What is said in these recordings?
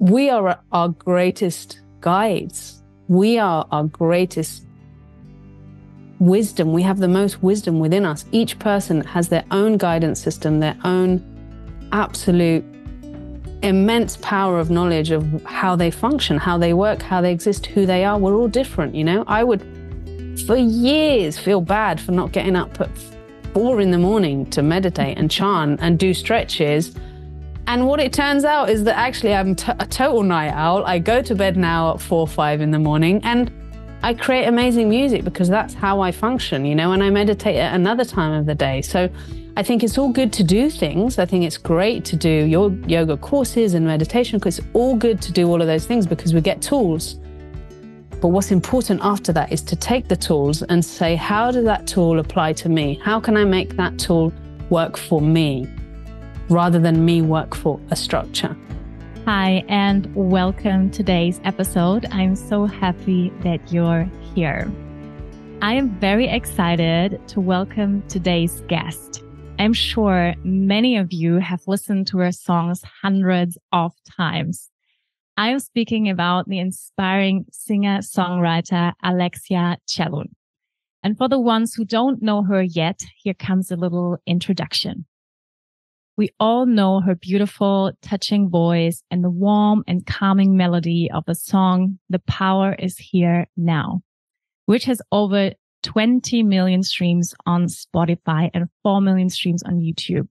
we are our greatest guides. We are our greatest wisdom. We have the most wisdom within us. Each person has their own guidance system, their own absolute immense power of knowledge of how they function, how they work, how they exist, who they are. We're all different, you know? I would, for years, feel bad for not getting up at 4 a.m. to meditate and chant and do stretches. And what it turns out is that actually I'm a total night owl. I go to bed now at 4 or 5 in the morning and I create amazing music because that's how I function, you know, and I meditate at another time of the day. So I think it's all good to do things. I think it's great to do your yoga courses and meditation because it's all good to do all of those things because we get tools. But what's important after that is to take the tools and say, how does that tool apply to me? How can I make that tool work for me rather than me work for a structure? Hi, and welcome to today's episode. I'm so happy that you're here. I am very excited to welcome today's guest. I'm sure many of you have listened to her songs hundreds of times. I am speaking about the inspiring singer-songwriter Alexia Chellun. And for the ones who don't know her yet, here comes a little introduction. We all know her beautiful, touching voice and the warm and calming melody of the song, The Power Is Here Now, which has over 20 million streams on Spotify and 4 million streams on YouTube.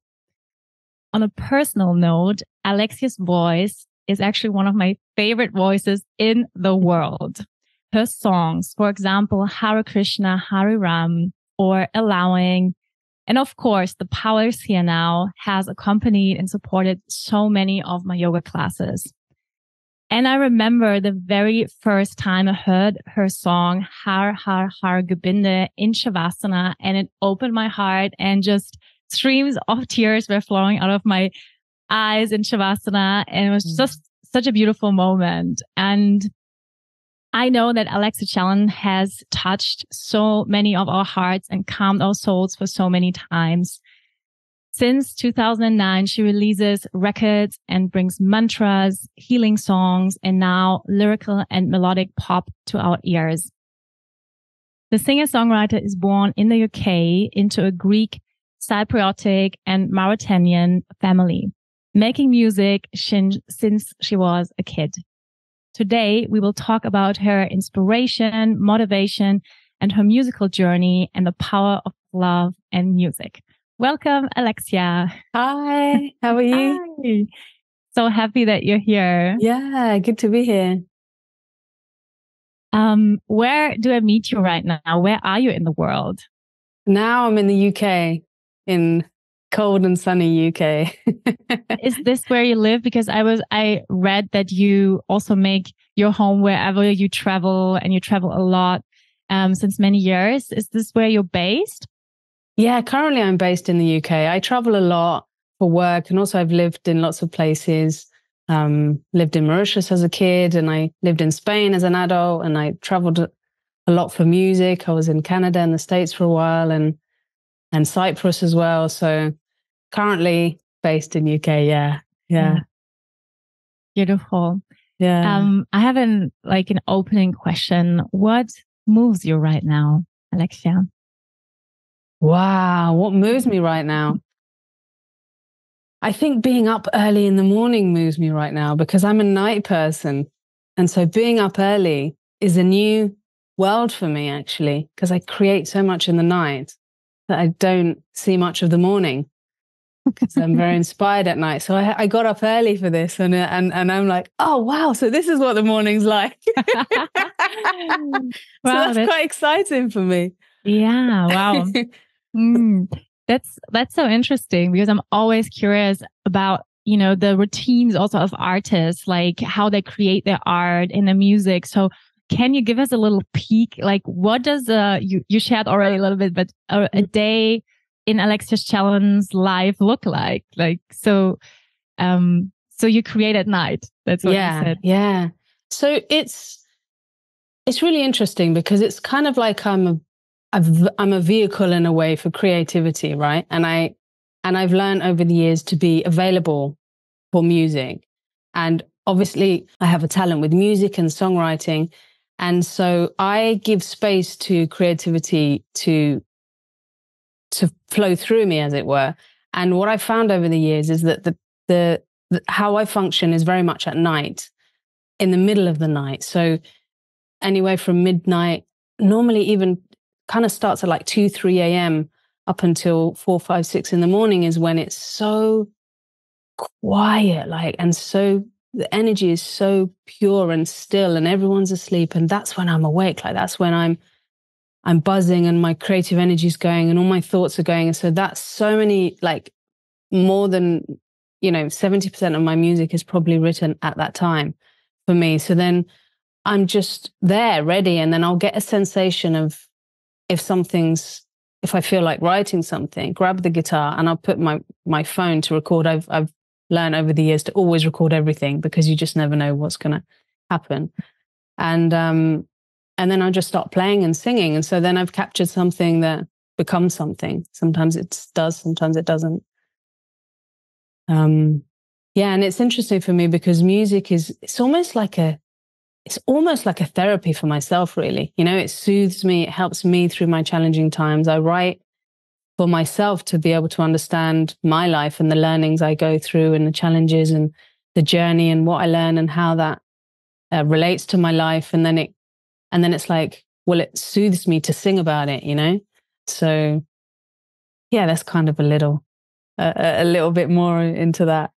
On a personal note, Alexia's voice is actually one of my favorite voices in the world. Her songs, for example, Hare Krishna, Hare Ram, or Allowing, and of course, The Power Is Here Now has accompanied and supported so many of my yoga classes. And I remember the very first time I heard her song, Har Har Har Gebinde in Shavasana, and it opened my heart and just streams of tears were flowing out of my eyes in Shavasana. And it was just such a beautiful moment. And I know that Alexia Chellun has touched so many of our hearts and calmed our souls for so many times. Since 2009, she releases records and brings mantras, healing songs, and now lyrical and melodic pop to our ears. The singer-songwriter is born in the UK into a Greek, Cypriotic, and Mauritanian family, making music since she was a kid. Today, we will talk about her inspiration, motivation, and her musical journey and the power of love and music. Welcome, Alexia. Hi, how are you? Hi. So happy that you're here. Yeah, good to be here. Where do I meet you right now? Where are you in the world? Now I'm in the UK, in cold and sunny UK. Is this where you live? Because I read that you also make your home wherever you travel, and you travel a lot since many years. Is this where you're based? Yeah, currently I'm based in the UK. I travel a lot for work, and also I've lived in lots of places. Lived in Mauritius as a kid, and I lived in Spain as an adult, and I traveled a lot for music. I was in Canada and the States for a while, and Cyprus as well. So currently based in UK. Yeah. Beautiful. Yeah. I have an opening question. What moves you right now, Alexia? Wow. What moves me right now? I think being up early in the morning moves me right now because I'm a night person. And so being up early is a new world for me, actually, because I create so much in the night that I don't see much of the morning. Because I'm very inspired at night. So I got up early for this and I'm like, oh, wow. So this is what the morning's like. Wow, so that's quite exciting for me. Yeah. Wow. That's so interesting because I'm always curious about, the routines also of artists, like how they create their art and their music. So can you give us a little peek? Like what does, you shared already a little bit, but a day in Alexia Chellun's life look like? So you create at night. That's what you said. Yeah. So it's really interesting because it's kind of like I'm a vehicle in a way for creativity, right? And I've learned over the years to be available for music. And obviously I have a talent with music and songwriting. And so I give space to creativity to flow through me, as it were. And what I found over the years is that the how I function is very much at night, in the middle of the night. So anywhere from midnight, normally even kind of starts at like 2, 3 a.m. up until 4, 5, 6 in the morning is when it's so quiet, like, and so the energy is so pure and still and everyone's asleep. And that's when I'm awake. Like that's when I'm buzzing and my creative energy is going and all my thoughts are going. And so that's so many, like more than, 70% of my music is probably written at that time for me. So then I'm just there ready. And then I'll get a sensation of if I feel like writing something, grab the guitar and I'll put my phone to record. I've learned over the years to always record everything because you just never know what's going to happen. And then I'll just start playing and singing. And so then I've captured something that becomes something. Sometimes it does, sometimes it doesn't. Yeah, and it's interesting for me because music it's almost like a therapy for myself, really. It soothes me, it helps me through my challenging times. I write for myself to be able to understand my life and the learnings I go through and the challenges and the journey and what I learn and how that relates to my life. And then it's like, well, it soothes me to sing about it. So yeah, that's kind of a little bit more into that.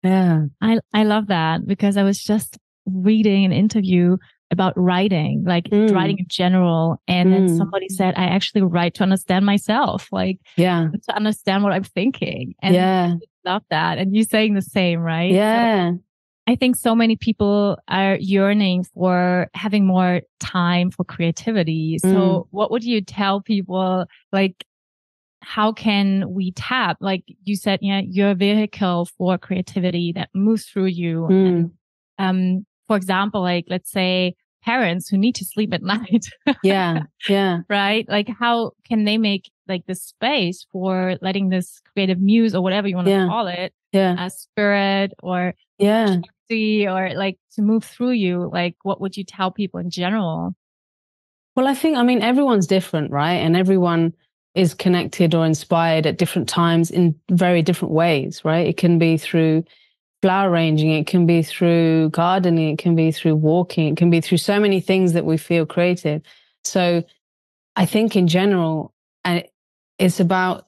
Yeah. I love that because I was just reading an interview about writing, like writing in general. And then somebody said, I actually write to understand myself, like to understand what I'm thinking. And I love that. And you're saying the same, right? Yeah. So I think so many people are yearning for having more time for creativity. So what would you tell people, like, how can we tap, like you said, you're a vehicle for creativity that moves through you. And, for example, like, let's say parents who need to sleep at night. Yeah. Right? Like, how can they make like the space for letting this creative muse or whatever you want to call it, a spirit or Shakti, or like to move through you? Like, what would you tell people in general? Well, I mean, everyone's different, right? And everyone is connected or inspired at different times in very different ways, right? It can be through flower arranging, it can be through gardening, it can be through walking, it can be through so many things that we feel creative. So I think in general, and it's about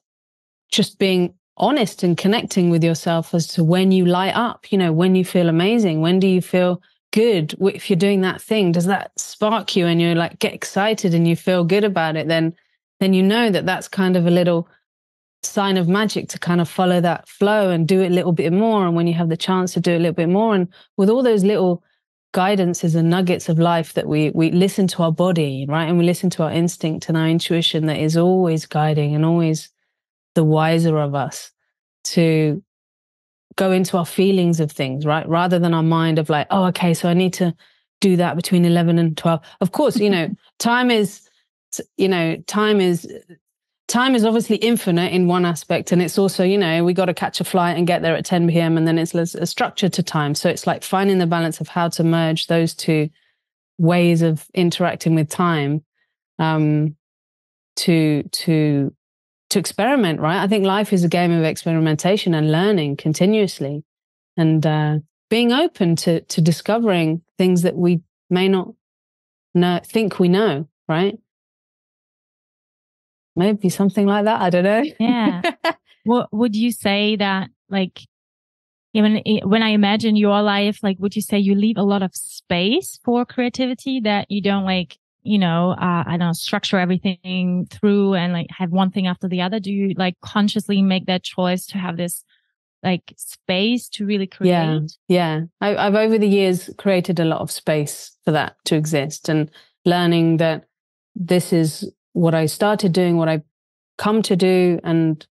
just being honest and connecting with yourself as to when you light up, when you feel amazing, when do you feel good? If you're doing that thing, does that spark you and you like get excited and you feel good about it? Then you know that that's kind of a little sign of magic to kind of follow that flow and do it a little bit more. And when you have the chance to do it a little bit more, and with all those little guidances and nuggets of life that we listen to our body, right? And we listen to our instinct and our intuition that is always guiding and always the wiser of us to go into our feelings of things, right? Rather than our mind of like, oh, okay, so I need to do that between 11 and 12. Of course, time is obviously infinite in one aspect. And it's also, we got to catch a flight and get there at 10 p.m. And then it's a structure to time. So it's like finding the balance of how to merge those two ways of interacting with time to experiment, right? I think life is a game of experimentation and learning continuously and being open to discovering things that we may not think we know, right? Maybe something like that. I don't know. Yeah. What would you say that, like, even when I imagine your life, like, would you say you leave a lot of space for creativity, that you don't like, I don't know, structure everything through and like have one thing after the other? Do you like consciously make that choice to have this like space to really create? Yeah. I've over the years created a lot of space for that to exist, and learning that this is what I started doing, what I come to do, and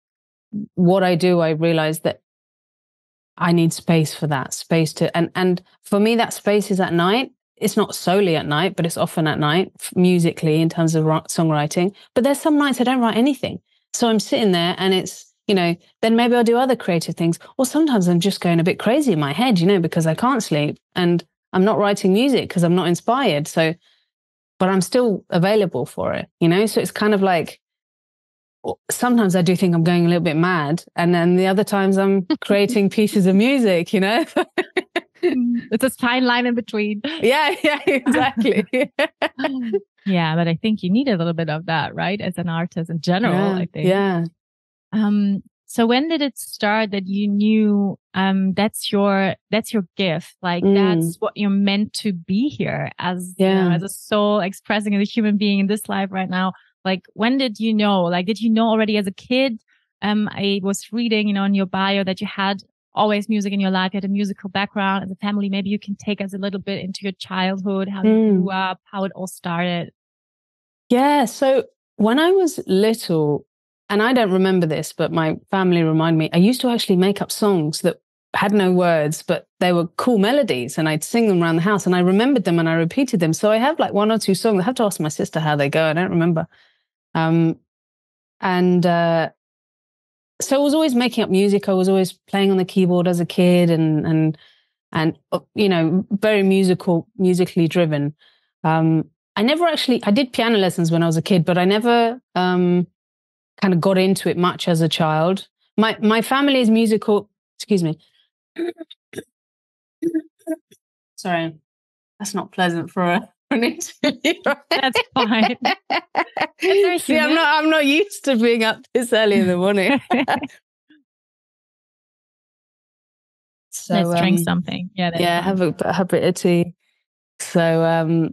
what I do, I realize that I need space for that, space to, and for me, that space is at night. It's not solely at night, but it's often at night, musically, in terms of songwriting. But there's some nights I don't write anything. So I'm sitting there and it's then maybe I'll do other creative things. Or sometimes I'm just going a bit crazy in my head, because I can't sleep and I'm not writing music because I'm not inspired. So, but I'm still available for it, So it's kind of like, sometimes I do think I'm going a little bit mad. And then the other times I'm creating pieces of music, It's a fine line in between. Yeah, exactly. Yeah, but I think you need a little bit of that, right? As an artist in general, I think. Yeah. So when did it start that you knew that's your gift? Like that's what you're meant to be here as as a soul expressing as a human being in this life right now. Like when did you know? Like did you know already as a kid? I was reading, in your bio that you had always music in your life. You had a musical background as a family. Maybe you can take us a little bit into your childhood, how you grew up, how it all started. Yeah. So when I was little, and I don't remember this, but my family remind me, I used to actually make up songs that had no words, but they were cool melodies, and I'd sing them around the house, and I remembered them and I repeated them. So I have like one or two songs. I have to ask my sister how they go. I don't remember. So I was always making up music. I was always playing on the keyboard as a kid, and very musically driven. I did piano lessons when I was a kid, but I never kind of got into it much as a child. My family is musical. Excuse me. Sorry, that's not pleasant for an interview. That's fine. See, I'm not used to being up this early in the morning. So let's drink something. Yeah, have a bit of tea. So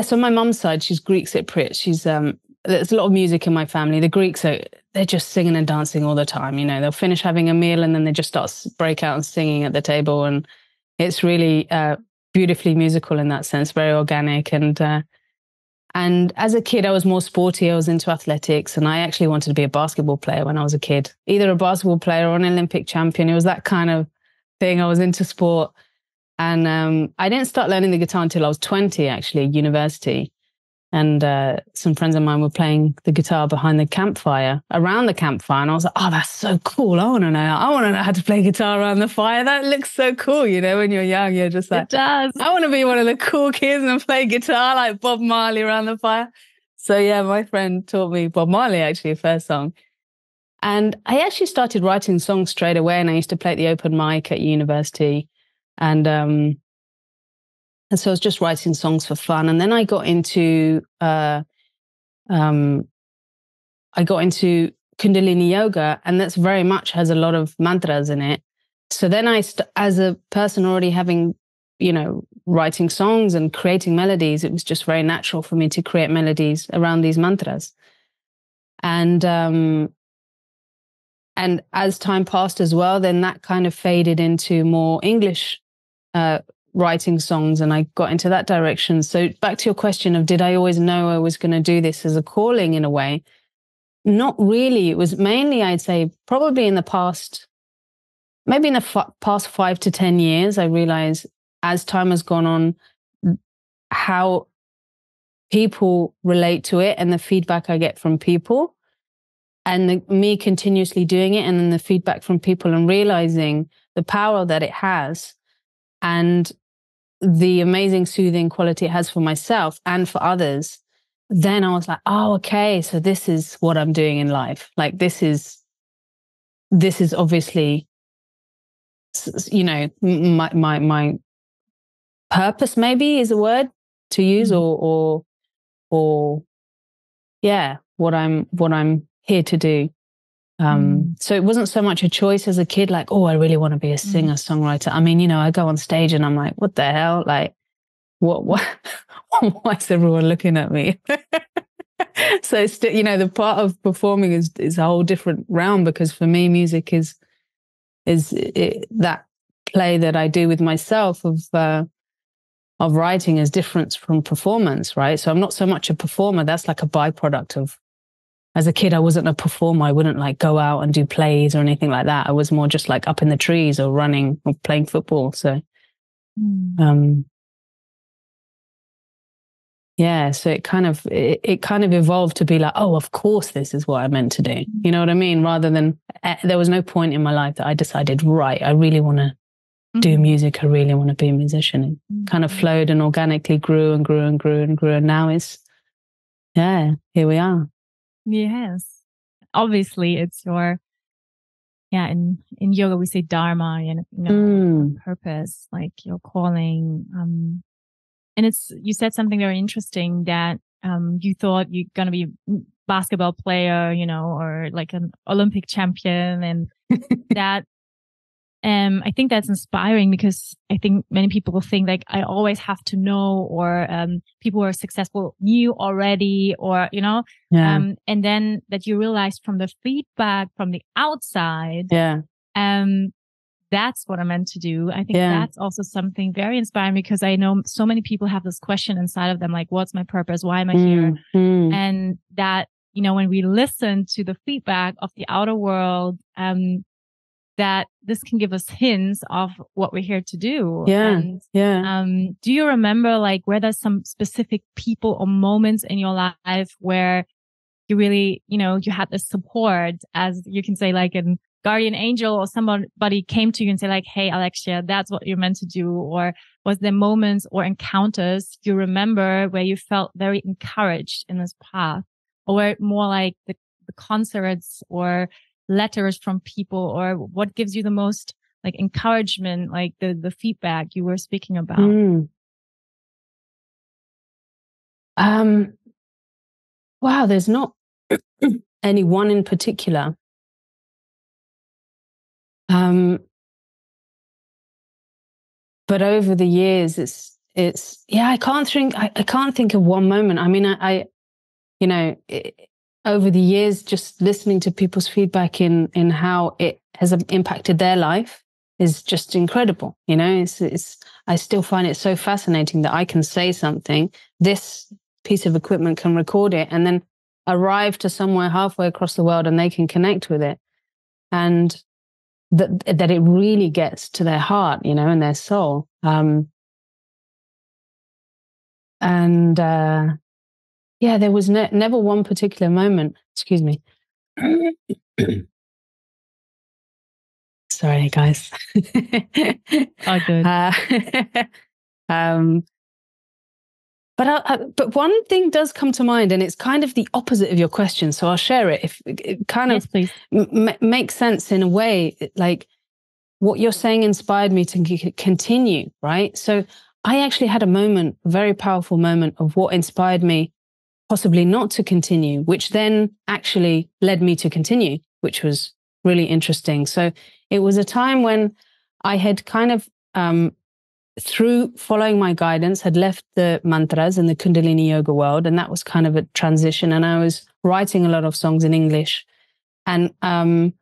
so my mum's side, she's Greek Cypriot. She's there's a lot of music in my family. The Greeks they're just singing and dancing all the time. They'll finish having a meal and then they just break out and singing at the table, and it's really beautifully musical in that sense, very organic. And as a kid, I was more sporty. I was into athletics, and I actually wanted to be a basketball player when I was a kid, either a basketball player or an Olympic champion. It was that kind of thing. I was into sport. And I didn't start learning the guitar until I was 20, actually, university. And some friends of mine were playing the guitar around the campfire. And I was like, oh, that's so cool. I want to know how to play guitar around the fire. That looks so cool. When you're young, you're just like, it does. I want to be one of the cool kids and play guitar like Bob Marley around the fire. So yeah, my friend taught me Bob Marley, actually, first song. And I actually started writing songs straight away. And I used to play at the open mic at university. And so I was just writing songs for fun. And then I got into Kundalini yoga, and that's very much has a lot of mantras in it. So then as a person already having, writing songs and creating melodies, it was just very natural for me to create melodies around these mantras. And as time passed as well, then that kind of faded into more English writing songs, and I got into that direction. So back to your question of, did I always know I was going to do this as a calling in a way? Not really. It was mainly, I'd say, probably in the past, maybe in the past 5 to 10 years, I realized as time has gone on, how people relate to it and the feedback I get from people, and me continuously doing it, and then the feedback from people, and realizing the power that it has and the amazing soothing quality it has for myself and for others. Then I was like, oh, okay, so this is what I'm doing in life. Like this is obviously, my purpose, maybe, is a word to use, or yeah, what I'm here to do. So it wasn't so much a choice as a kid, like, oh, I really want to be a singer, songwriter. I mean, I go on stage and I'm like, what the hell? Like, what, why is everyone looking at me? So it's still, the part of performing is a whole different realm, because for me, music is that play that I do with myself of writing is different from performance, right? So I'm not so much a performer. That's like a byproduct of, as a kid, I wasn't a performer. I wouldn't like go out and do plays or anything like that. I was more just like up in the trees or running or playing football. So, yeah, so it kind of evolved to be like, oh, of course, this is what I meant to do. You know what I mean? Rather than there was no point in my life that I decided, right, I really want to do music. I really want to be a musician. It kind of flowed and organically grew and grew and grew and grew. And now it's, yeah, here we are. Yes. Obviously, it's your, in yoga, we say dharma, and your purpose, like your calling. And you said something very interesting that you thought you're going to be a basketball player, or like an Olympic champion. And that, I think that's inspiring, because I think many people think like, I always have to know, or people who are successful knew already, or, and then that you realize from the feedback from the outside, that's what I meant to do. I think that's also something very inspiring, because I know so many people have this question inside of them, like, what's my purpose? Why am I here? And that, when we listen to the feedback of the outer world, that this can give us hints of what we're here to do. Do you remember, like, were there some specific people or moments in your life where you really, you had the support, as you can say, like an guardian angel, or somebody came to you and say like, hey, Alexia, that's what you're meant to do? Or was there moments or encounters you remember where you felt very encouraged in this path? Or were it more like the concerts or letters from people, or what gives you the most like encouragement, like the feedback you were speaking about? Wow, there's not any one in particular. But over the years, it's I can't think of one moment. I mean, over the years, just listening to people's feedback in how it has impacted their life is just incredible. I still find it so fascinating that I can say something, this piece of equipment can record it, and then arrive to somewhere halfway across the world, and they can connect with it, and that it really gets to their heart, and their soul. There was never one particular moment. Excuse me. Sorry, guys. Oh, good. But one thing does come to mind, and it's kind of the opposite of your question. So I'll share it. If it kind of makes sense in a way, like what you're saying inspired me to continue, right? So I actually had a very powerful moment of what inspired me possibly not to continue, which then actually led me to continue, which was really interesting. So it was a time when I had kind of, through following my guidance, had left the mantras and the Kundalini yoga world. And that was kind of a transition. And I was writing a lot of songs in English. And I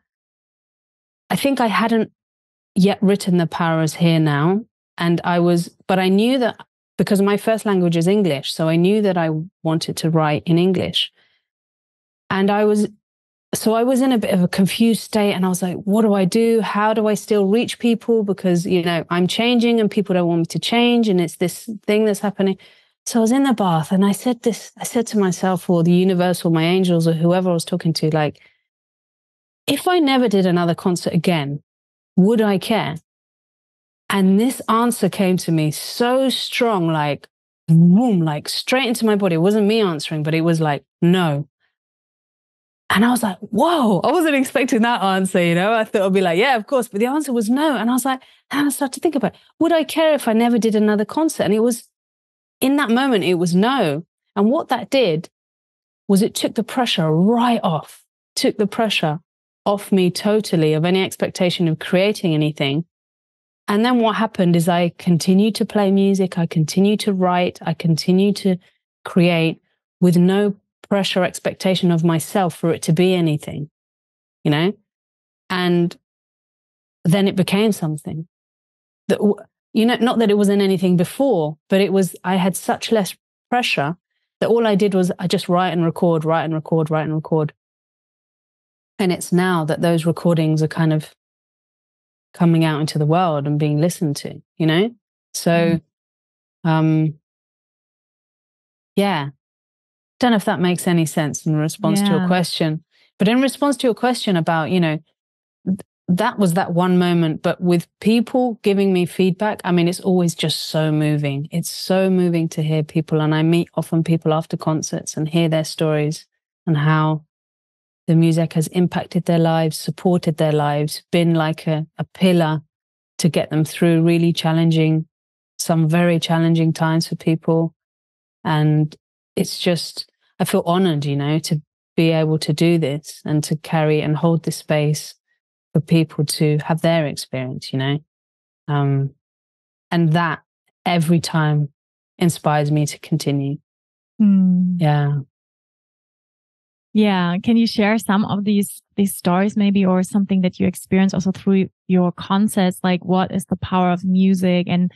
think I hadn't yet written The Power Is Here Now. But I knew that, because my first language is English, so I knew that I wanted to write in English. And I was in a bit of a confused state, and I was like, what do I do? How do I still reach people? Because, I'm changing and people don't want me to change, and it's this thing that's happening. So I was in the bath, and I said to myself, or the universe, or my angels, or whoever I was talking to, like, if I never did another concert again, would I care? And this answer came to me so strong, like, boom, like straight into my body. It wasn't me answering, but it was like, no. And I was like, whoa, I wasn't expecting that answer, I thought it'd be like, yeah, of course. But the answer was no. And I was like, and I started to think about it. Would I care if I never did another concert? And it was, in that moment, it was no. And what that did was it took the pressure right off, took the pressure off me totally of any expectation of creating anything. And then what happened is I continued to play music, I continued to write, I continued to create with no pressure expectation of myself for it to be anything, and then it became something that, not that it wasn't anything before, but I had such less pressure that all I did was I just write and record. And it's now that those recordings are kind of coming out into the world and being listened to, So, Yeah. Don't know if that makes any sense in response to your question. But in response to your question about, that was that one moment. But with people giving me feedback, I mean, it's always just so moving. It's so moving to hear people. And I meet often people after concerts and hear their stories and how the music has impacted their lives, supported their lives, been like a pillar to get them through some very challenging times for people. And it's just, I feel honored, to be able to do this and to carry and hold this space for people to have their experience, and that every time inspires me to continue. Yeah. Yeah. Can you share some of these stories maybe, or something that you experienced also through your concerts? Like, what is the power of music? And,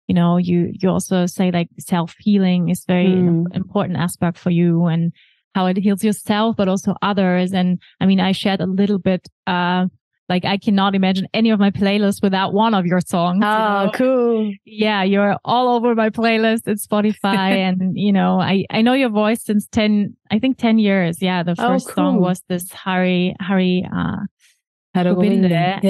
you also say like self-healing is very important aspect for you, and how it heals yourself, but also others. And I mean, I shared a little bit, like I cannot imagine any of my playlists without one of your songs. Oh, cool. Yeah, you're all over my playlist at Spotify. And, I know your voice since 10 years. Yeah, the first song was this Hari Gobinde.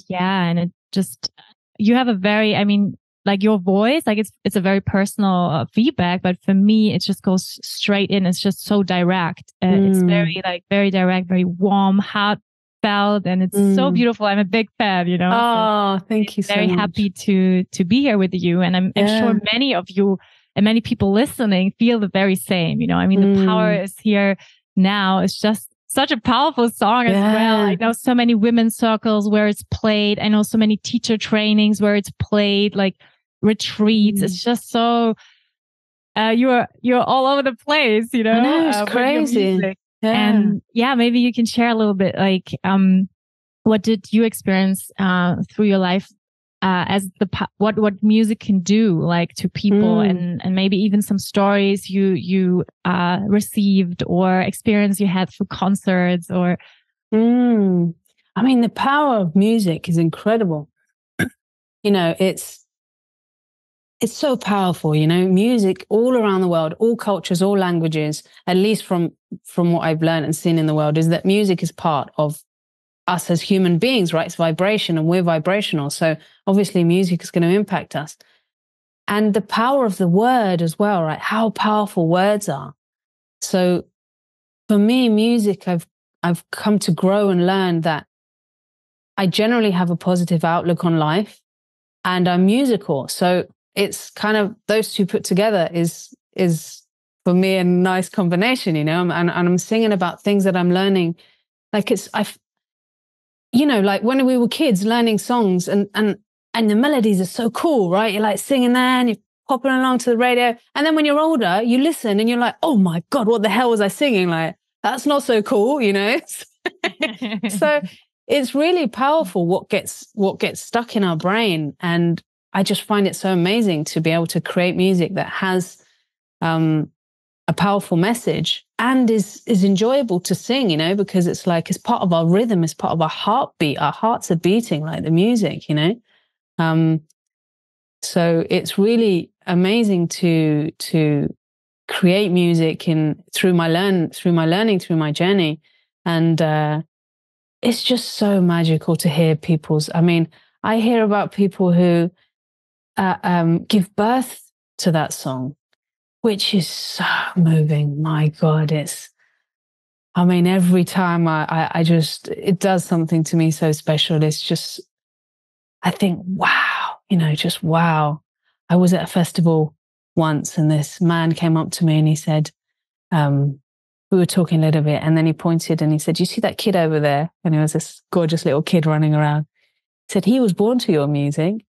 Yeah. And it just, you have a very, I mean, like your voice, like it's a very personal feedback, but for me, it just goes straight in. It's just so direct. It's very direct, very warm, heartfelt, and it's so beautiful. I'm a big fan, Oh, so thank you so much. Very happy to be here with you. And I'm sure many of you and many people listening feel the very same. I mean, the power is here now. It's just such a powerful song as well. I know so many women's circles where it's played. I know so many teacher trainings where it's played, like retreats. It's just so you're all over the place, I know, it's crazy. And maybe you can share a little bit, like what did you experience through your life as what music can do, like, to people, and maybe even some stories you received or experience you had through concerts or. I mean, the power of music is incredible. It's so powerful, music all around the world, all cultures, all languages, at least from what I've learned and seen in the world, is that music is part of us as human beings, right? It's vibration and we're vibrational. So obviously music is going to impact us. And the power of the word as well, right? How powerful words are. So for me, music, I've come to grow and learn that I generally have a positive outlook on life, and I'm musical. So it's kind of those two put together is for me a nice combination, and I'm singing about things that I'm learning. Like like when we were kids learning songs and the melodies are so cool, right? You're like singing there and you're popping along to the radio. And then when you're older, you listen and you're like, oh my God, what the hell was I singing? Like, that's not so cool, So it's really powerful what gets stuck in our brain. And I just find it so amazing to be able to create music that has a powerful message and is enjoyable to sing, because it's like, it's part of our rhythm, it's part of our heartbeat. Our hearts are beating like the music, so it's really amazing to create music through my journey. And it's just so magical to hear I hear about people who give birth to that song, which is so moving. My God, every time I just, it does something to me so special. It's just, I think, wow, just wow. I was at a festival once and this man came up to me and he said, we were talking a little bit, and then he pointed and he said, you see that kid over there? And it was this gorgeous little kid running around. He said, he was born to your music.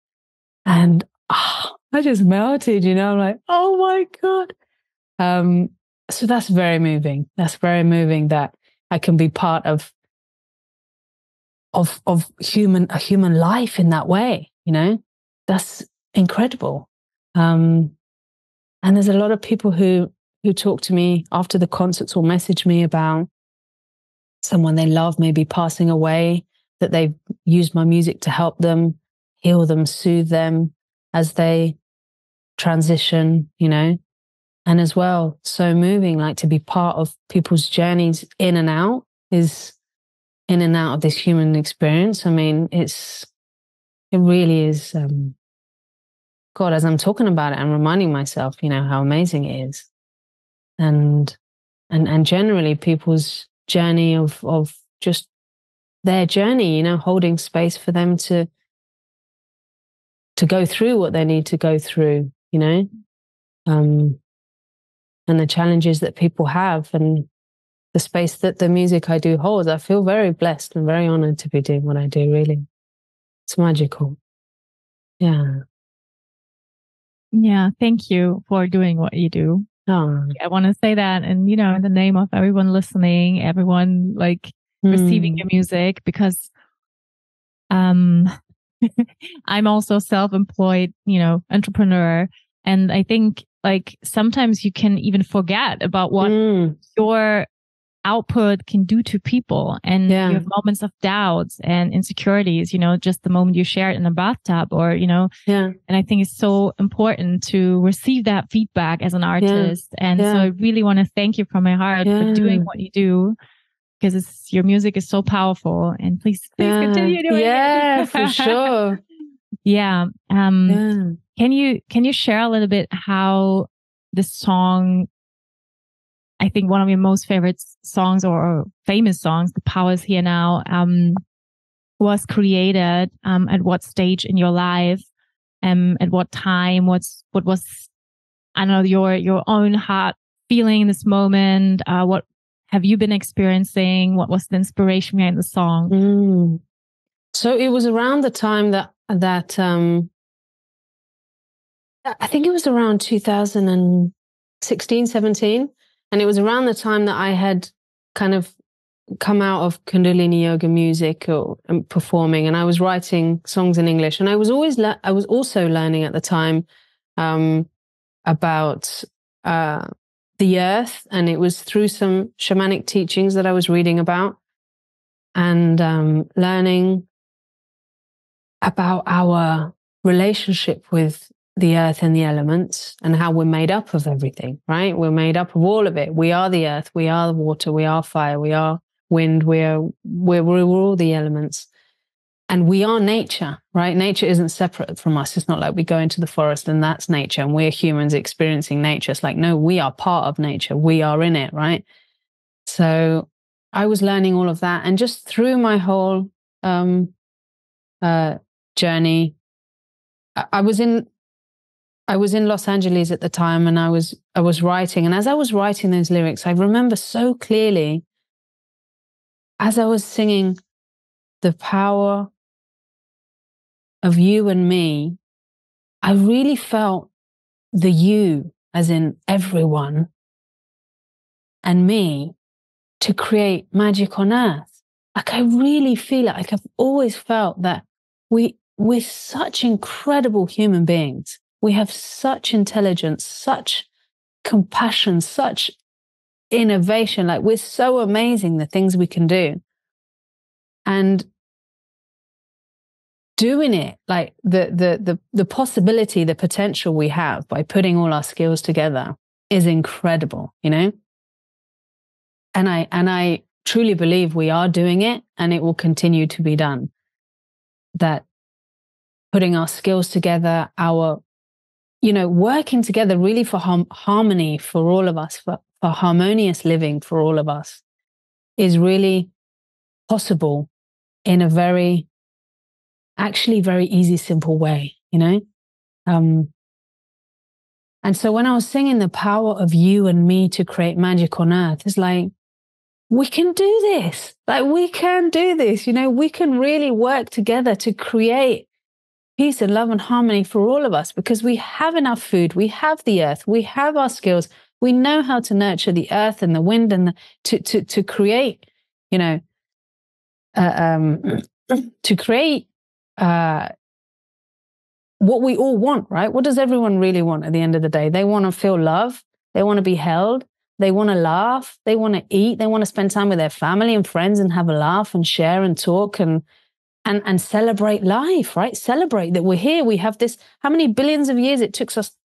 And I just melted, I'm like, oh my God. So that's very moving. That's very moving that I can be part of human life in that way, That's incredible. And there's a lot of people who talk to me after the concerts or message me about someone they love maybe passing away, that they've used my music to help them, heal them, soothe them as they transition, And as well, so moving, like to be part of people's journeys in and out of this human experience. I mean, it really is, God, as I'm talking about it, I'm reminding myself, how amazing it is. And generally people's journey of just their journey, holding space for them to go through what they need to go through, and the challenges that people have, and the space that the music I do holds. I feel very blessed and very honored to be doing what I do, really. It's magical. Yeah. Yeah, thank you for doing what you do. Oh. I want to say that, and in the name of everyone listening, everyone receiving your music, because I'm also self-employed, entrepreneur, and I think sometimes you can even forget about what your output can do to people, and you have moments of doubts and insecurities, just the moment you share it in a bathtub, or and I think it's so important to receive that feedback as an artist. And so I really want to thank you from my heart for doing what you do, because your music is so powerful, and please continue doing it. Yeah, for sure. Yeah. Can you share a little bit how the song, I think one of your most favorite songs or famous songs, "The Power Is Here Now," was created? At what stage in your life? At what time? What was, I don't know, your own heart feeling in this moment? What have you been experiencing? What was the inspiration behind the song? So it was around the time that I think it was around 2016, 17. And it was around the time that I had kind of come out of Kundalini yoga music or performing, and I was writing songs in English. And I was also learning at the time about the earth, and it was through some shamanic teachings that I was reading about, and learning about our relationship with the earth and the elements, and how we're made up of everything, right? We're made up of all of it. We are the earth, we are the water, we are fire, we are wind, we're all the elements. And we are nature, right? Nature isn't separate from us. It's not like we go into the forest and that's nature and we're humans experiencing nature. It's like, no, we are part of nature. We are in it, right? So I was learning all of that. And just through my whole journey, I was in Los Angeles at the time, and I was writing. And as I was writing those lyrics, I remember so clearly, as I was singing "The Power of You and Me," I really felt the you, as in everyone, and me, to create magic on earth. Like, I really feel it. Like, I've always felt that we're such incredible human beings. We have such intelligence, such compassion, such innovation. Like, we're so amazing, the things we can do. And doing it, like the possibility, the potential we have by putting all our skills together is incredible, And I truly believe we are doing it, and it will continue to be done. That putting our skills together, working together really for harmony for all of us, for harmonious living for all of us, is really possible in a very easy, simple way, And so when I was singing "The Power of You and Me to Create Magic on Earth," it's like, we can do this. Like, we can do this, we can really work together to create peace and love and harmony for all of us, because we have enough food, we have the earth, we have our skills, we know how to nurture the earth and the wind and to create, to create what we all want, right? What does everyone really want at the end of the day? They want to feel love, they want to be held, they want to laugh, they want to eat, they want to spend time with their family and friends and have a laugh and share and talk and celebrate life, right? Celebrate that we're here. We have this, how many billions of years it took us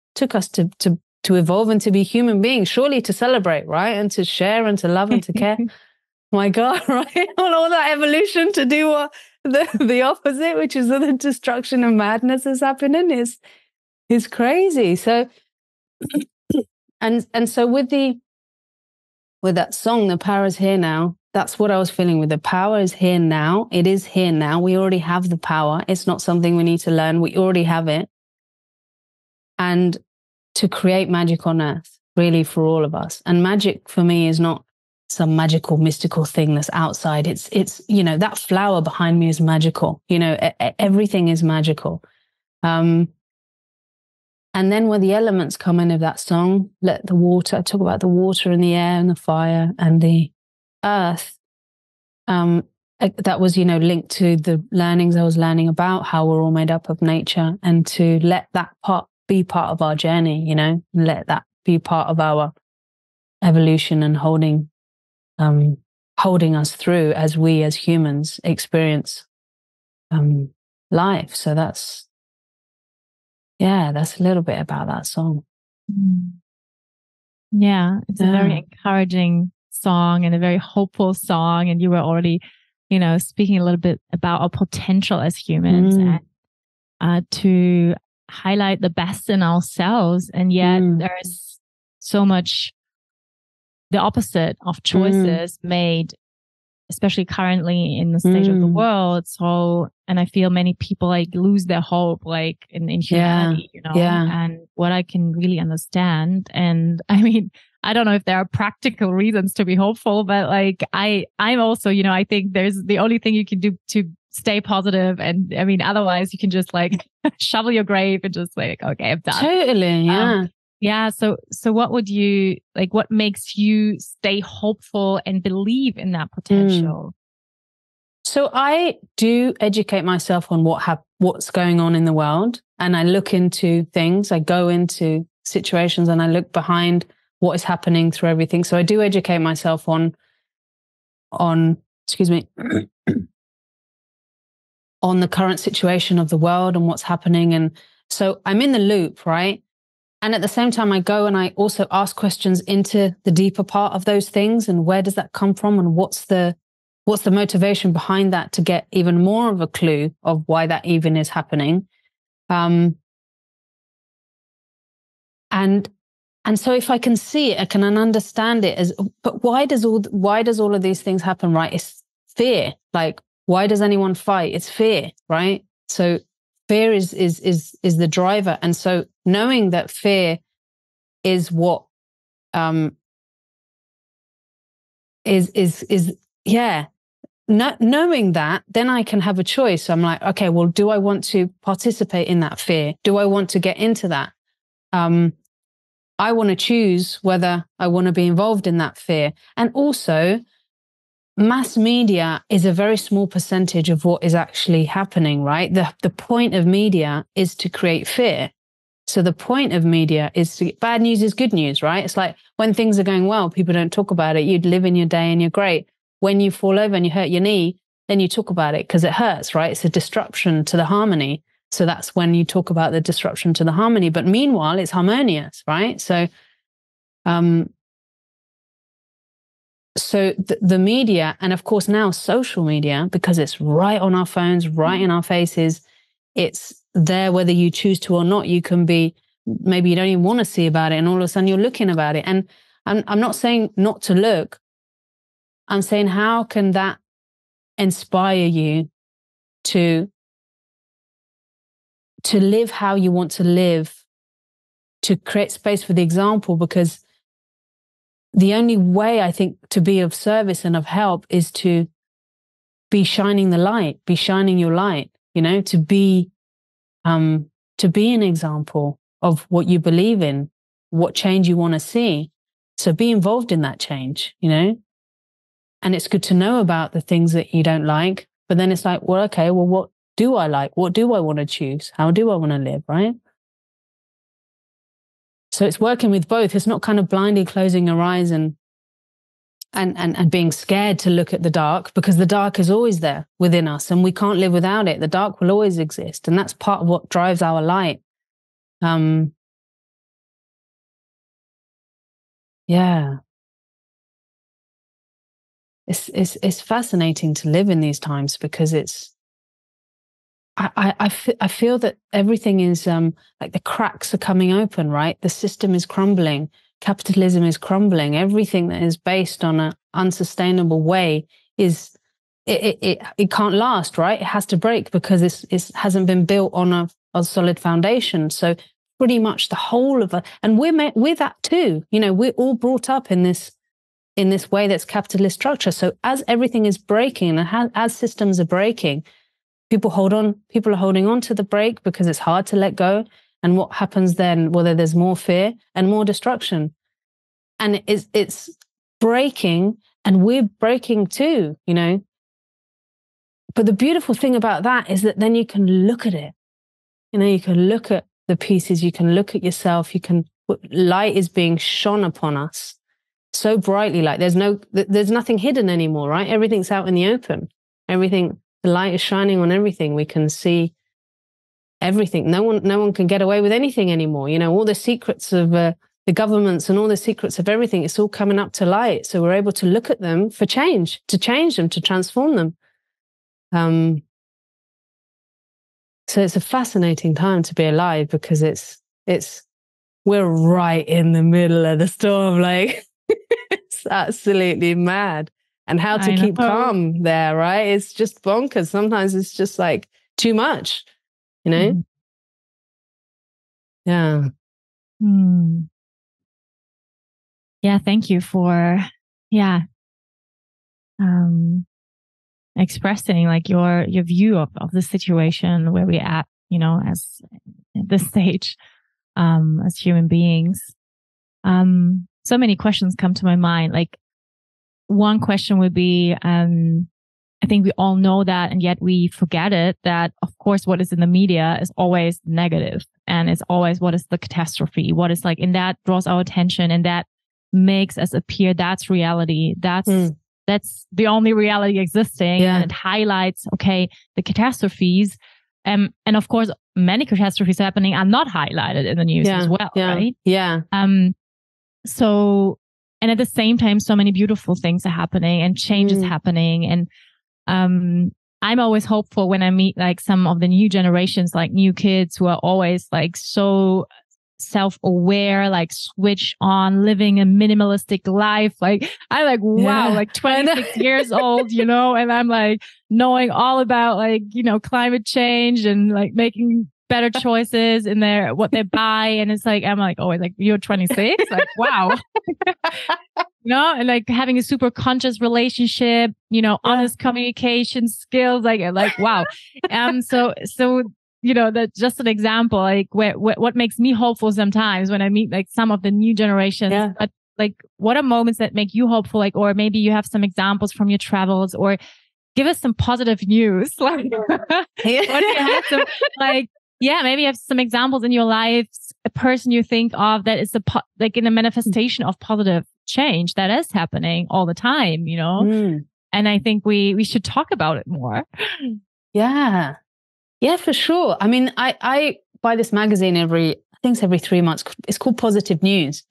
to to evolve and to be human beings, surely to celebrate, right? And to share and to love and to care. My God, right? All that evolution to do what the opposite, which is the destruction and madness is happening, is crazy. So, and so with that song, The Power is Here Now, that's what I was feeling with. The power is here now. It is here now. We already have the power. It's not something we need to learn. We already have it. And to create magic on earth, really, for all of us. And magic for me is not some magical, mystical thing that's outside. It's, that flower behind me is magical. Everything is magical. And then when the elements come in of that song, let the water, I talk about the water and the air and the fire and the earth. That was, linked to the learnings I was learning about how we're all made up of nature, and to let that part be part of our journey, let that be part of our evolution and holding us through as we as humans experience life. So that's a little bit about that song. Yeah, it's a very encouraging song and a very hopeful song. And you were already, speaking a little bit about our potential as humans and to highlight the best in ourselves. And yet there's so much the opposite of choices made, especially currently in the stage of the world. So, and I feel many people lose their hope, in humanity, and what I can really understand. And I mean, I don't know if there are practical reasons to be hopeful, but I'm also, I think there's the only thing you can do to stay positive. And I mean, otherwise you can just shovel your grave and just okay, I'm done. Totally. Yeah. Yeah. So what would you what makes you stay hopeful and believe in that potential? So I do educate myself on what's going on in the world, and I look into things. I go into situations and I look behind what is happening through everything. So I do educate myself on excuse me, on the current situation of the world and what's happening. And so I'm in the loop, right? And at the same time, I go and I also ask questions into the deeper part of those things, and where does that come from, and what's the motivation behind that, to get even more of a clue of why that even is happening. And so if I can see it, I can understand it but why does all of these things happen, right? It's fear. Why does anyone fight? It's fear, right? So fear is the driver. And so knowing that fear is what knowing that, then I can have a choice. So I'm like, okay, well, do I want to participate in that fear? Do I want to get into that? I want to choose whether I want to be involved in that fear. And also, mass media is a very small percentage of what is actually happening, right? The point of media is to create fear. So the point of media is bad news is good news, right? It's like when things are going well, people don't talk about it. You'd live in your day and you're great. When you fall over and you hurt your knee, then you talk about it because it hurts, right? It's a disruption to the harmony. So that's when you talk about the disruption to the harmony. But meanwhile, it's harmonious, right? So, the media, and of course now social media, because it's right on our phones, right in our faces, it's there whether you choose to or not. You can be, maybe you don't even want to see about it, and all of a sudden you're looking about it. And I'm not saying not to look. I'm saying, how can that inspire you to live how you want to live, to create space for the example? Because the only way, I think, to be of service and of help is to be shining the light, be shining your light, to be an example of what you believe in, what change you want to see. So be involved in that change, And it's good to know about the things that you don't like, but then it's like, well, okay, well, what do I like? What do I want to choose? How do I want to live, right? So it's working with both. It's not kind of blindly closing your eyes and being scared to look at the dark, because the dark is always there within us and we can't live without it. The dark will always exist. And that's part of what drives our light. Yeah. It's fascinating to live in these times because I feel that everything is like the cracks are coming open, right? The system is crumbling. Capitalism is crumbling. Everything that is based on an unsustainable way is it can't last, right? It has to break because it hasn't been built on a solid foundation. So pretty much the whole of it, and we're that too. You know, we're all brought up in this way that's capitalist structure. So as everything is breaking and as systems are breaking, people are holding on to the break because it's hard to let go. And what happens then? Well, there's more fear and more destruction. And it's breaking and we're breaking too, you know. But the beautiful thing about that is that then you can look at it. You know, you can look at the pieces, you can look at yourself, light is being shone upon us so brightly, like there's nothing hidden anymore, right? Everything's out in the open. The light is shining on everything. We can see everything. No one can get away with anything anymore. You know, all the secrets of the governments and all the secrets of everything, it's all coming up to light. So we're able to look at them for change, to change them, to transform them. So it's a fascinating time to be alive because we're right in the middle of the storm, like it's absolutely mad. And how to keep calm there, right? It's just bonkers. Sometimes it's just like too much, you know? Mm. Yeah. Mm. Yeah, thank you for, expressing like your view of the situation where we're at, you know, as at this stage, as human beings. So many questions come to my mind. Like one question would be, I think we all know that, and yet we forget it, that of course what is in the media is always negative, and it's always what is the catastrophe, what is like, and that draws our attention, and that makes us appear that's reality. That's the only reality existing. Yeah. And it highlights, okay, the catastrophes. And of course, many catastrophes happening are not highlighted in the news as well, right? Yeah. So, and at the same time, so many beautiful things are happening and change is happening. And I'm always hopeful when I meet like some of the new generations, like new kids who are always like so self-aware, like switch on, living a minimalistic life. Like I'm like, wow, like 26 years old, you know, and I'm like knowing all about like, you know, climate change and like making better choices in what they buy. And it's like, I'm like, oh, like you're 26? Like, wow. You know, and like having a super conscious relationship, you know, honest communication skills, like wow. So, you know, that's just an example, like what makes me hopeful sometimes when I meet like some of the new generations. Yeah. But like, what are moments that make you hopeful? Like, or maybe you have some examples from your travels, or give us some positive news. Like, what do you have some, like, maybe you have some examples in your life, a person you think of that is like in a manifestation of positive change that is happening all the time, you know? And I think we should talk about it more. Yeah. Yeah, for sure. I mean, I buy this magazine every 3 months. It's called Positive News.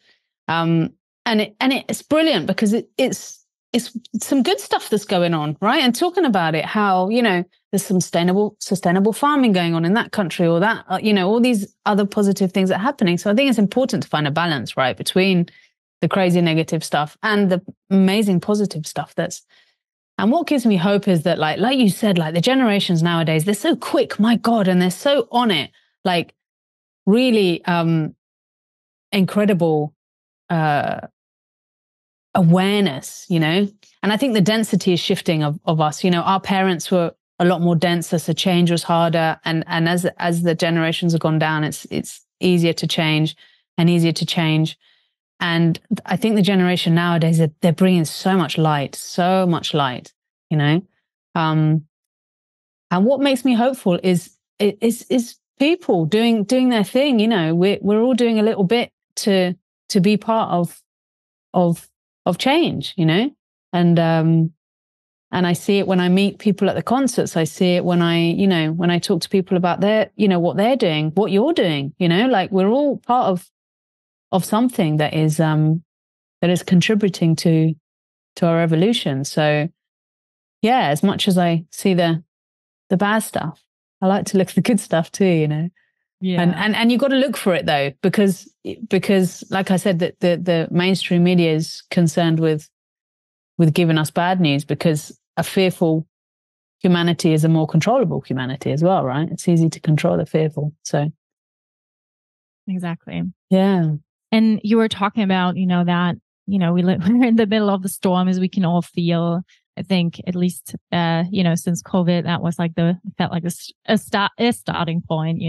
And it's brilliant because it's some good stuff that's going on, right? And talking about it, how, you know, there's some sustainable farming going on in that country, or that, you know, all these other positive things that are happening. So I think it's important to find a balance, right, between the crazy negative stuff and the amazing positive stuff and what gives me hope is that like you said, like the generations nowadays, they're so quick, my God, and they're so on it, like really incredible awareness, you know? And I think the density is shifting of us. You know, our parents were a lot more denser, so change was harder. And as the generations have gone down, it's easier to change and easier to change. And I think the generation nowadays, they're bringing so much light, you know? And what makes me hopeful is people doing their thing. You know, we're all doing a little bit to be part of change, you know? And I see it when I meet people at the concerts. I see it when I talk to people about what they're doing, what you're doing, you know, like we're all part of something that is that is contributing to our evolution. So yeah, as much as I see the bad stuff, I like to look at the good stuff too, you know. Yeah. And you've got to look for it though, because like I said, that the mainstream media is concerned with giving us bad news, because a fearful humanity is a more controllable humanity as well, right? It's easy to control the fearful. So exactly. Yeah. And you were talking about, that, we're in the middle of the storm, as we can all feel. I think at least, since COVID, that was like felt like a starting point,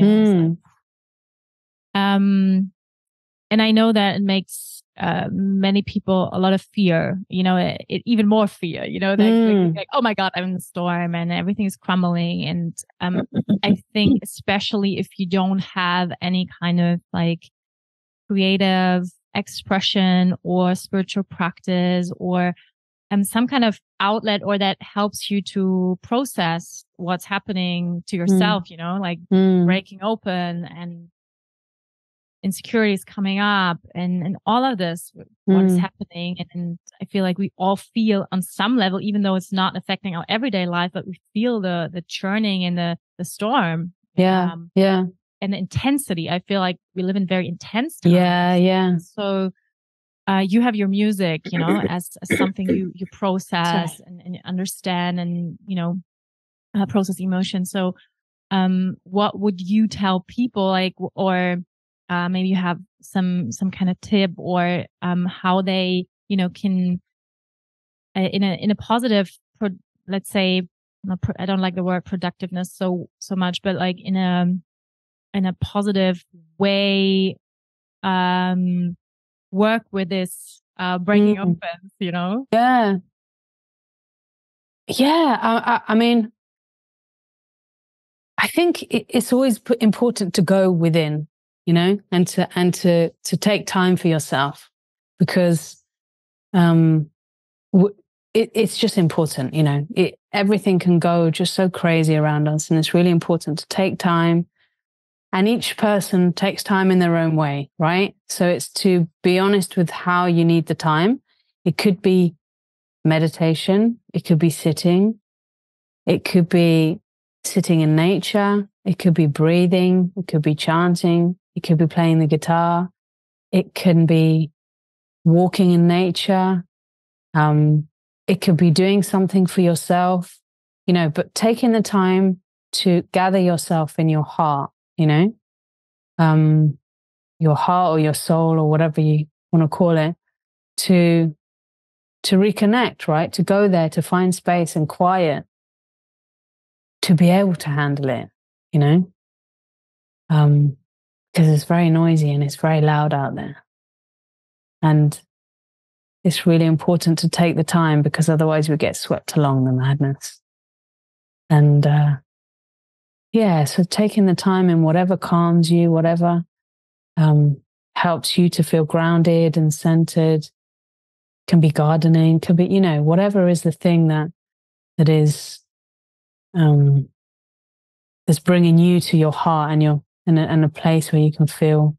and I know that it makes many people a lot of fear, even more fear, like, oh my God, I'm in the storm and everything is crumbling. And I think especially if you don't have any kind of like creative expression or spiritual practice or some kind of outlet, or that helps you to process what's happening to yourself, like breaking open and insecurities coming up and all of this, what is happening. And I feel like we all feel on some level, even though it's not affecting our everyday life, but we feel the churning and the storm. Yeah. And the intensity. I feel like we live in very intense times. Yeah. So you have your music, as something you process and understand and, process emotion. So what would you tell people, like, or maybe you have some kind of tip, or how they, can in a positive, let's say, I don't like the word productiveness so much, but like in a positive way, work with this breaking open, Yeah. I mean, I think it's always important to go within, and to take time for yourself, because it's just important, everything can go just so crazy around us, and it's really important to take time. And each person takes time in their own way, right? So it's to be honest with how you need the time. It could be meditation. It could be sitting. It could be sitting in nature. It could be breathing. It could be chanting. It could be playing the guitar. It can be walking in nature. It could be doing something for yourself, but taking the time to gather yourself in your heart, your heart or your soul or whatever you want to call it, to reconnect, right? To go there, to find space and quiet, to be able to handle it, because it's very noisy and it's very loud out there. And it's really important to take the time, because otherwise we get swept along the madness. And so taking the time in whatever calms you, whatever helps you to feel grounded and centered. Can be gardening, can be, whatever is the thing that is that's bringing you to your heart, and you're in a place where you can feel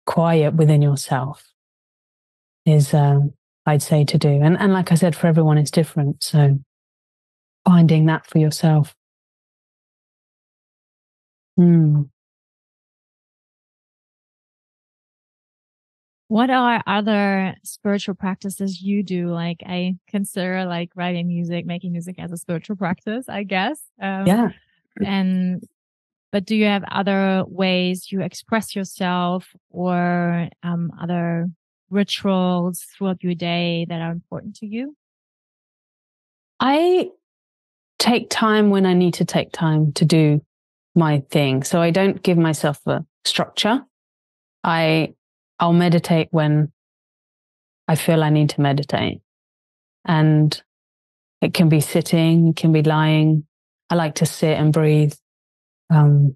quiet within yourself, is I'd say to do. And like I said, for everyone it's different. So finding that for yourself. What are other spiritual practices you do? Like, I consider like writing music, making music as a spiritual practice, I guess. But do you have other ways you express yourself, or other rituals throughout your day that are important to you? I take time when I need to take time to do my thing. So I don't give myself a structure. I'll meditate when I feel I need to meditate. And it can be sitting, it can be lying. I like to sit and breathe. I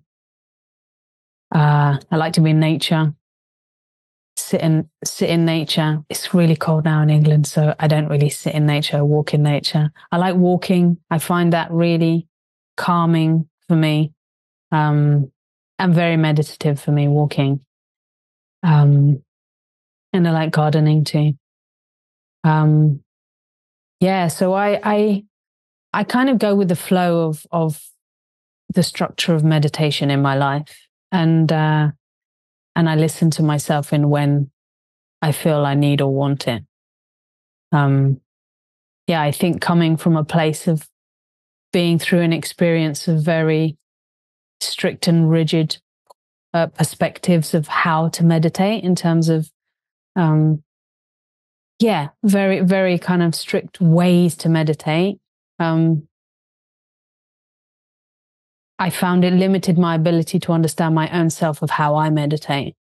like to be in nature. Sit in nature. It's really cold now in England, so I don't really sit in nature, walk in nature. I like walking. I find that really calming for me, and very meditative for me, walking. And And I like gardening too. Yeah, so I kind of go with the flow of the structure of meditation in my life, and I listen to myself in when I feel I need or want it. Yeah, I think coming from a place of being through an experience of very strict and rigid perspectives of how to meditate in terms of very, very kind of strict ways to meditate. I found it limited my ability to understand my own self of how I meditate.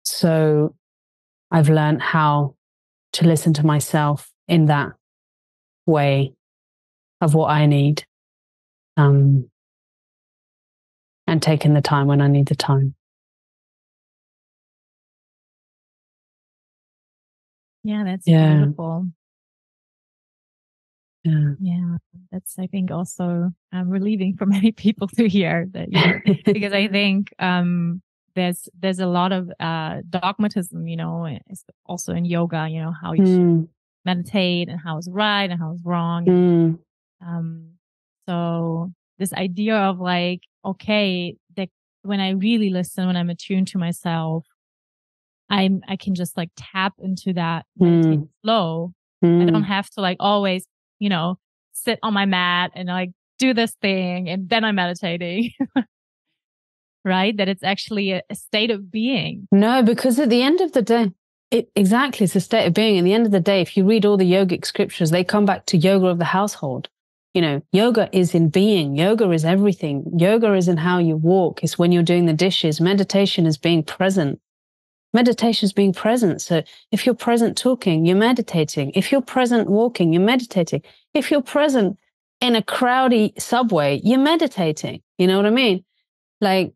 So I've learned how to listen to myself in that way of what I need, and taking the time when I need the time. Yeah, that's beautiful. Yeah, that's, I think, also relieving for many people to hear that, because I think there's a lot of dogmatism, also in yoga, how you should meditate and how is right and how is wrong. So this idea of like, okay, that when I really listen, when I'm attuned to myself, I can just like tap into that meditative flow. I don't have to like always, sit on my mat and like do this thing and then I'm meditating. Right? That it's actually a state of being. No, because at the end of the day, exactly, it's a state of being. At the end of the day, if you read all the yogic scriptures, they come back to yoga of the household. Yoga is in being. Yoga is everything. Yoga is in how you walk. It's when you're doing the dishes. Meditation is being present. Meditation is being present. So if you're present talking, you're meditating. If you're present walking, you're meditating. If you're present in a crowded subway, you're meditating. You know what I mean? Like,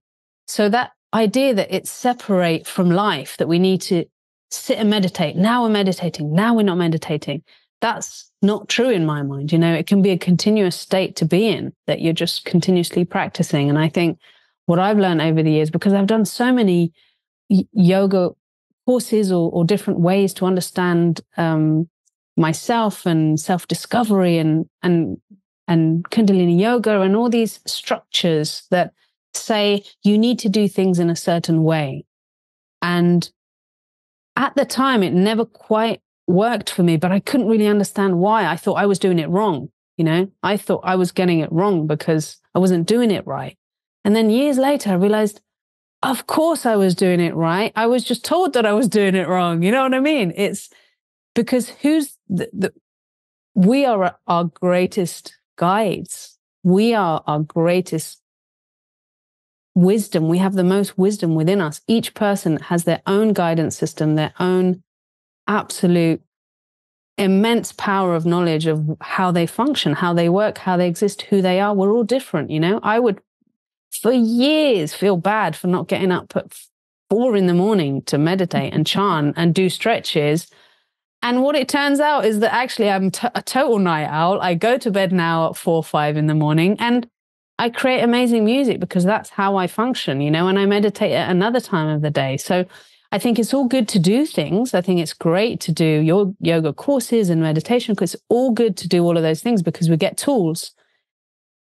so that idea that it's separate from life, that we need to sit and meditate. Now we're meditating. Now we're not meditating. That's not true in my mind. It can be a continuous state to be in, that you're just continuously practicing. And I think what I've learned over the years, because I've done so many yoga courses or different ways to understand myself and self-discovery and Kundalini yoga and all these structures that say you need to do things in a certain way. And at the time, it never quite worked for me, but I couldn't really understand why. I thought I was doing it wrong. I thought I was getting it wrong because I wasn't doing it right. And then years later, I realized, of course I was doing it right. I was just told that I was doing it wrong. You know what I mean? It's because we are our greatest guides. We are our greatest wisdom. We have the most wisdom within us. Each person has their own guidance system, their own absolute immense power of knowledge of how they function, how they work, how they exist, who they are. We're all different. I would for years feel bad for not getting up at 4 a.m. to meditate and chant and do stretches. And what it turns out is that actually I'm a total night owl. I go to bed now at 4 or 5 in the morning and I create amazing music because that's how I function, and I meditate at another time of the day. So I think it's all good to do things. I think it's great to do your yoga courses and meditation, because it's all good to do all of those things because we get tools.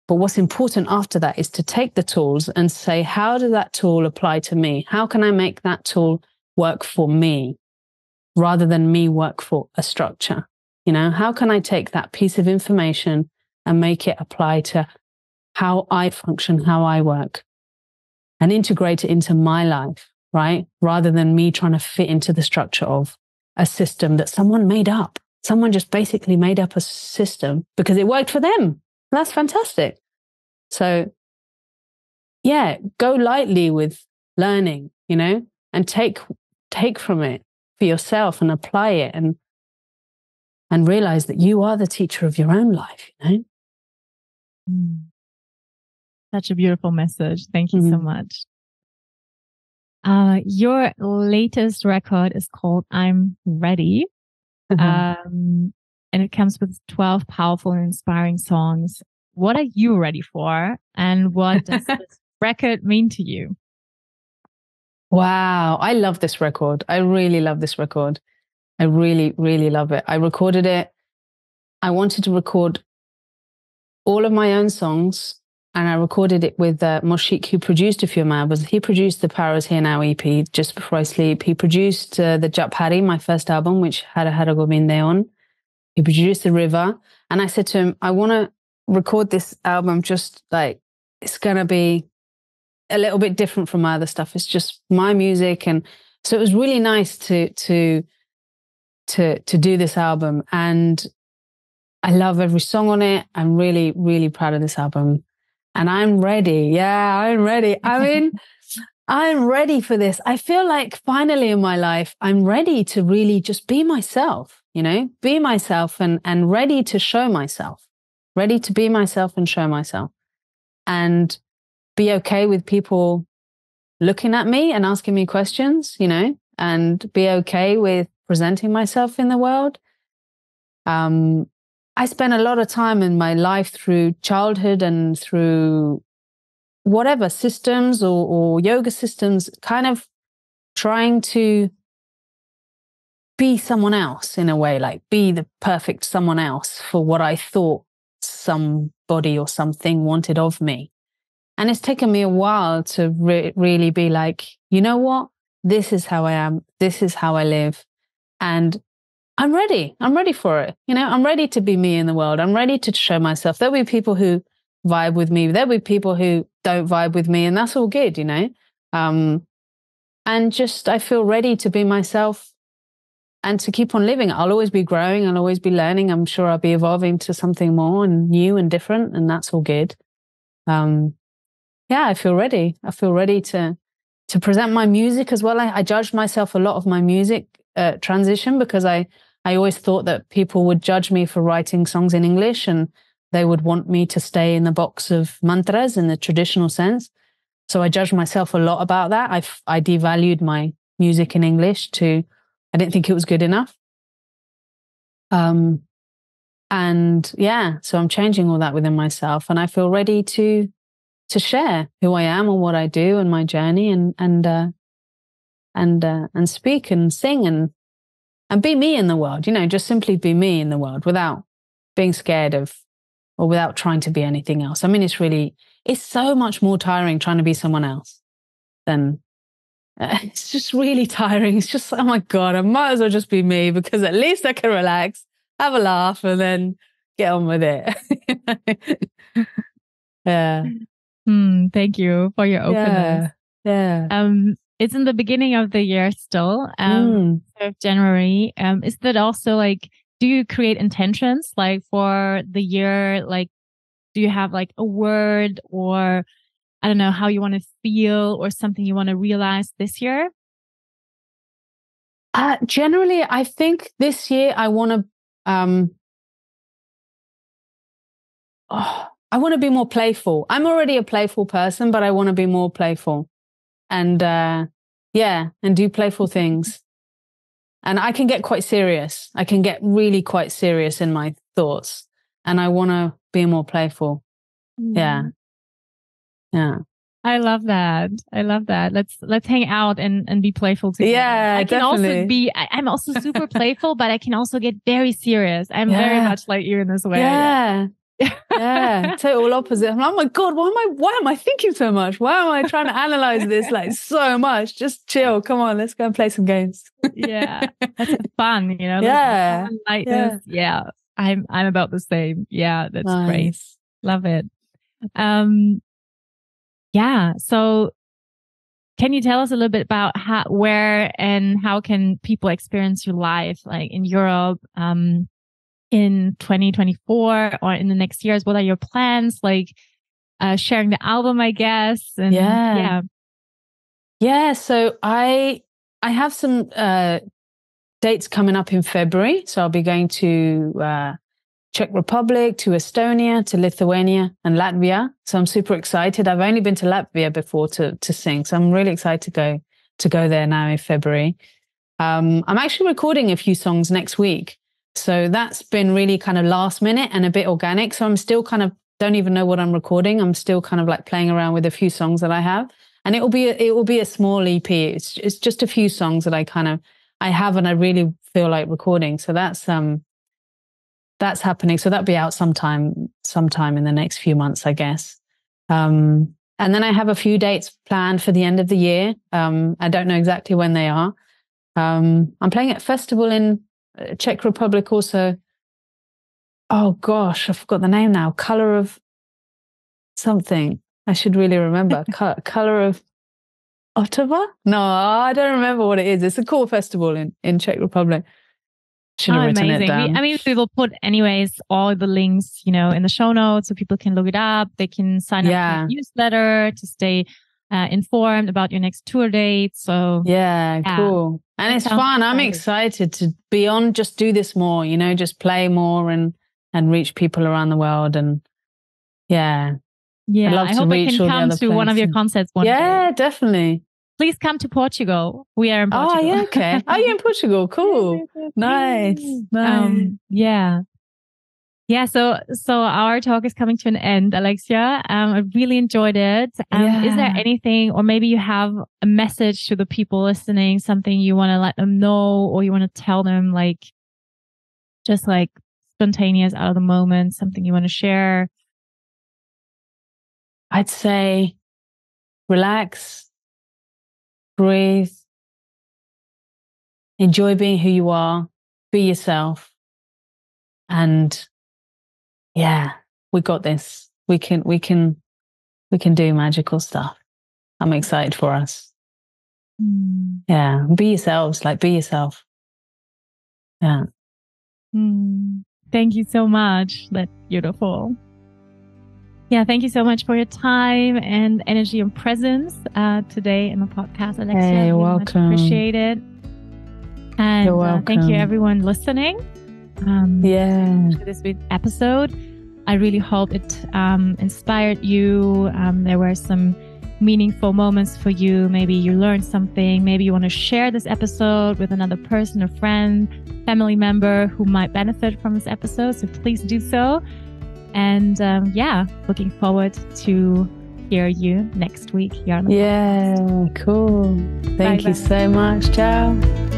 But what's important after that is to take the tools and say, how does that tool apply to me? How can I make that tool work for me rather than me work for a structure? How can I take that piece of information and make it apply to how I function, how I work, and integrate it into my life, right? Rather than me trying to fit into the structure of a system that someone made up. Someone just basically made up a system because it worked for them. That's fantastic. So, yeah, go lightly with learning, and take from it for yourself and apply it and realize that you are the teacher of your own life, Such a beautiful message. Thank you so much. Your latest record is called I'm Ready. And it comes with 12 powerful and inspiring songs. What are you ready for? And what does this record mean to you? Wow. I love this record. I really love this record. I really, really love it. I recorded it. I wanted to record all of my own songs, and I recorded it with Moshik, who produced a few of my albums. He produced the Paris Here Now EP, Just Before I Sleep. He produced the Jap Hari, my first album, which had a Hara Govinde on. He produced The River. And I said to him, I want to record this album just like, it's going to be a little bit different from my other stuff. It's just my music. And so it was really nice to do this album. And I love every song on it. I'm really, really proud of this album. And I'm ready. Yeah, I'm ready. I mean, I'm ready for this. I feel like finally in my life, I'm ready to really just be myself, be myself and ready to show myself, ready to be myself and show myself, and be okay with people looking at me and asking me questions, and be okay with presenting myself in the world. I spent a lot of time in my life through childhood and through whatever systems or yoga systems, kind of trying to be someone else in a way, like be the perfect someone else for what I thought somebody or something wanted of me. And it's taken me a while to really be like, you know what? This is how I am. This is how I live. And I'm ready. I'm ready for it. I'm ready to be me in the world. I'm ready to show myself. There'll be people who vibe with me. There'll be people who don't vibe with me, and that's all good, and just, I feel ready to be myself and to keep on living. I'll always be growing. I'll always be learning. I'm sure I'll be evolving to something more and new and different, and that's all good. I feel ready. I feel ready to present my music as well. I judged myself a lot of my music transition because I always thought that people would judge me for writing songs in English, and they would want me to stay in the box of mantras in the traditional sense. So I judged myself a lot about that. I devalued my music in English I didn't think it was good enough. So I'm changing all that within myself, and I feel ready to share who I am and what I do and my journey, and speak and sing and be me in the world, just simply be me in the world without being scared of, or without trying to be anything else. I mean, it's so much more tiring trying to be someone else than, it's just really tiring. It's just, oh my God, I might as well just be me, because at least I can relax, have a laugh, and then get on with it. Yeah. Thank you for your openness. Yeah. It's in the beginning of the year still, of January. Is that also like, do you create intentions like for the year? Like, do you have like a word, or I don't know, how you want to feel, or something you want to realize this year? Generally, I think this year I want to, I want to be more playful. I'm already a playful person, but I want to be more playful, and and do playful things. And I can get quite serious. I can get really quite serious in my thoughts, and I want to be more playful. Yeah. I love that. Let's hang out and be playful together. Yeah, I can definitely. I'm also super playful, but I can also get very serious. I'm very much like you in this way. Yeah. Total opposite. I'm like, oh my God, why am I thinking so much? Why am I trying to analyze this like so much? Just chill. Come on, let's go and play some games. Yeah. That's fun, Yeah. Fun, lightness. Yeah. I'm about the same. Yeah, that's nice. Great. Love it. So can you tell us a little bit about where and how can people experience your life, like in Europe, in 2024 or in the next years? What are your plans? Like sharing the album, I guess. And So I have some dates coming up in February. So I'll be going to Czech Republic, to Estonia, to Lithuania and Latvia. So I'm super excited. I've only been to Latvia before to sing. So I'm really excited to go there now in February. I'm actually recording a few songs next week. So that's been really kind of last minute and a bit organic. So I'm still kind of don't even know what I'm recording. I'm still kind of like playing around with a few songs that I have. And it will be a small EP. It's just a few songs that I have and I really feel like recording. So that's happening. So that'll be out sometime in the next few months, I guess. And then I have a few dates planned for the end of the year. I don't know exactly when they are. I'm playing at a festival in Czech Republic also. Oh gosh, I forgot the name now. Color of something. I should really remember. Color of Ottawa? No, I don't remember what it is. It's a cool festival in Czech Republic. Should have written it down. We will put anyways all the links, in the show notes so people can look it up. They can sign up to the newsletter to stay informed about your next tour date. So cool. And it's fun. I'm excited to beyond just do this more, just play more and reach people around the world. And I hope I can come to one of your concerts one day. Yeah, definitely. Please come to Portugal. We are in Portugal. Oh, yeah, okay. Oh, you're in Portugal. Cool. Nice. So our talk is coming to an end, Alexia. I really enjoyed it. Is there anything, or maybe you have a message to the people listening, something you want to let them know, or you want to tell them, just spontaneous out of the moment, something you want to share? I'd say relax, breathe, enjoy being who you are, be yourself, and we got this. We can do magical stuff. I'm excited for us. Yeah, be yourselves. Be yourself. Yeah. Thank you so much. That's beautiful. Yeah, thank you so much for your time and energy and presence today in the podcast, Alexia. Hey, you're welcome. Much appreciate it. And you're welcome. Thank you everyone listening to this week's episode. I really hope it inspired you. There were some meaningful moments for you. Maybe you learned something. Maybe you want to share this episode with another person, a friend, family member who might benefit from this episode. So please do so. And looking forward to hear you next week here on the podcast. Cool. Thank you so much. Ciao.